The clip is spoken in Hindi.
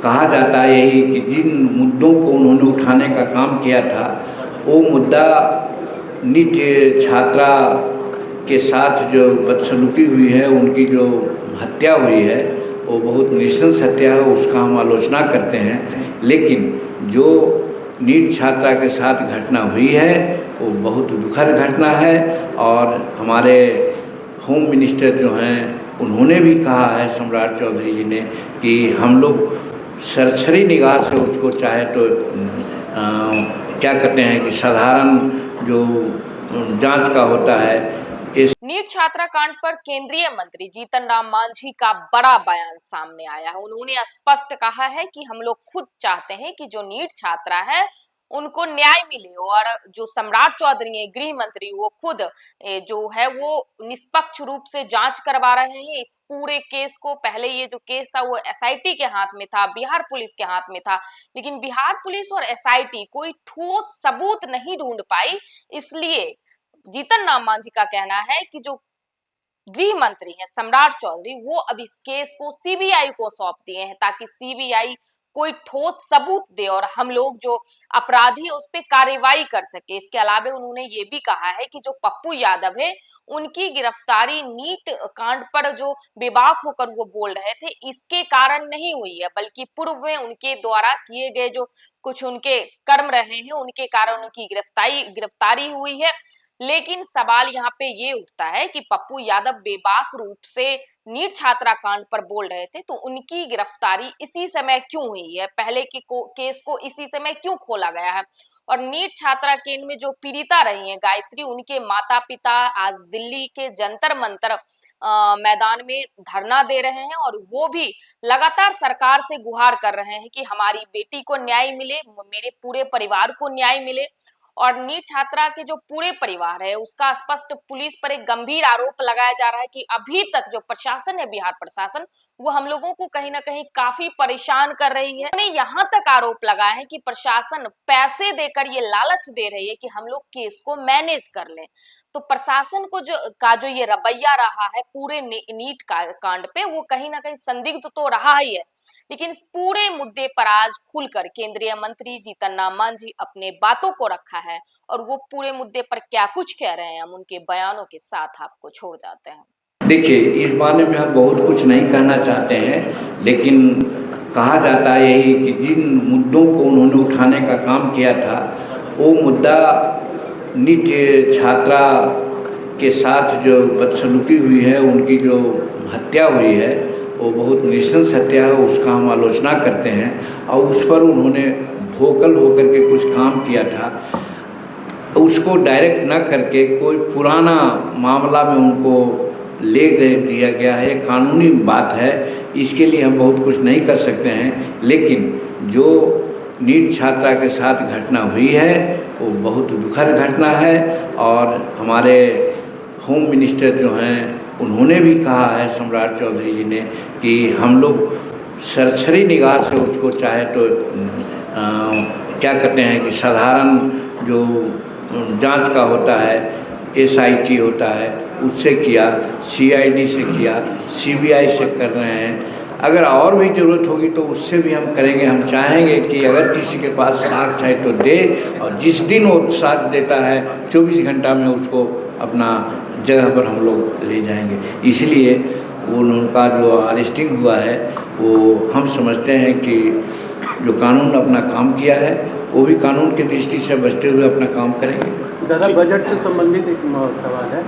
कहा जाता है यही कि जिन मुद्दों को उन्होंने उठाने का काम किया था, वो मुद्दा नीट छात्रा के साथ जो बदसलूकी हुई है, उनकी जो हत्या हुई है, वो बहुत नृशंस हत्या है, उसका हम आलोचना करते हैं। लेकिन जो नीट छात्रा के साथ घटना हुई है वो बहुत दुखद घटना है, और हमारे होम मिनिस्टर जो हैं उन्होंने भी कहा है, सम्राट चौधरी जी ने, कि हम लोग सरसरी निगाह से उसको चाहे तो क्या कहते हैं कि साधारण जो जांच का होता है। नीट छात्रा कांड पर केंद्रीय मंत्री जीतन राम मांझी का बड़ा बयान सामने आया है। उन्होंने स्पष्ट कहा है कि हम लोग खुद चाहते हैं कि जो नीट छात्रा है उनको न्याय मिले, और जो सम्राट चौधरी है गृह मंत्री, वो खुद जो है वो निष्पक्ष रूप से जांच करवा रहे हैं इस पूरे केस को। पहले ये जो केस था वो एसआईटी के हाथ में था, बिहार पुलिस के हाथ में था, लेकिन बिहार पुलिस और एसआईटी कोई ठोस सबूत नहीं ढूंढ पाई। इसलिए जीतन राम मांझी का कहना है कि जो गृह मंत्री है सम्राट चौधरी, वो अब इस केस को सीबीआई को सौंप दिए हैं ताकि सीबीआई कोई ठोस सबूत दे और हम लोग जो अपराधी है उस पर कार्रवाई कर सके। इसके अलावा उन्होंने ये भी कहा है कि जो पप्पू यादव है उनकी गिरफ्तारी नीट कांड पर जो बेबाक होकर वो बोल रहे थे इसके कारण नहीं हुई है, बल्कि पूर्व में उनके द्वारा किए गए जो कुछ उनके कर्म रहे हैं उनके कारण उनकी गिरफ्तारी हुई है। लेकिन सवाल यहाँ पे ये उठता है कि पप्पू यादव बेबाक रूप से नीट छात्रा कांड पर बोल रहे थे, तो उनकी गिरफ्तारी इसी समय क्यों हुई है, पहले के केस को इसी समय क्यों खोला गया है। और नीट छात्रा केंद्र में जो पीड़िता रही है गायत्री, उनके माता पिता आज दिल्ली के जंतर मंतर मैदान में धरना दे रहे हैं, और वो भी लगातार सरकार से गुहार कर रहे हैं कि हमारी बेटी को न्याय मिले, मेरे पूरे परिवार को न्याय मिले। और नीट छात्रा के जो पूरे परिवार है उसका स्पष्ट पुलिस पर एक गंभीर आरोप लगाया जा रहा है कि अभी तक जो प्रशासन है, बिहार प्रशासन, वो हम लोगों को कहीं ना कहीं काफी परेशान कर रही है। उन्होंने यहाँ तक आरोप लगाया है कि प्रशासन पैसे देकर ये लालच दे रही है कि हम लोग केस को मैनेज कर लें। तो प्रशासन को जो ये रवैया रहा है पूरे नीट कांड पे, वो कहीं ना कहीं संदिग्ध तो रहा ही है। लेकिन इस पूरे मुद्दे पर आज खुलकर केंद्रीय मंत्री जीतन राम मांझी अपने बातों को रखा है, और वो पूरे मुद्दे पर क्या कुछ कह रहे हैं हम उनके बयानों के साथ आपको छोड़ जाते हैं। देखिए, इस बारे में हम बहुत कुछ नहीं कहना चाहते हैं, लेकिन कहा जाता है यही कि जिन मुद्दों को उन्होंने उठाने का काम किया था, वो मुद्दा नीट छात्रा के साथ जो बदसलूकी हुई है, उनकी जो हत्या हुई है, वो बहुत नृशंस हत्या है, उसका हम आलोचना करते हैं। और उस पर उन्होंने वोकल होकर के कुछ काम किया था, उसको डायरेक्ट न करके कोई पुराना मामला में उनको ले गए दिया गया है, कानूनी बात है, इसके लिए हम बहुत कुछ नहीं कर सकते हैं। लेकिन जो नीट छात्रा के साथ घटना हुई है वो बहुत दुखद घटना है, और हमारे होम मिनिस्टर जो हैं उन्होंने भी कहा है, सम्राट चौधरी जी ने, कि हम लोग सरसरी निगाह से उसको चाहे तो क्या कहते हैं कि साधारण जो जांच का होता है, एसआईटी होता है, उससे किया, सीआईडी से किया, सीबीआई से कर रहे हैं। अगर और भी ज़रूरत होगी तो उससे भी हम करेंगे। हम चाहेंगे कि अगर किसी के पास साक्ष्य है तो दे, और जिस दिन वो साक्ष्य देता है 24 घंटा में उसको अपना जगह पर हम लोग ले जाएंगे। इसलिए उनका जो अरेस्टिंग हुआ है वो हम समझते हैं कि जो कानून अपना काम किया है वो भी कानून की दृष्टि से बचते हुए अपना काम करेंगे। दादा, बजट से संबंधित एक सवाल है।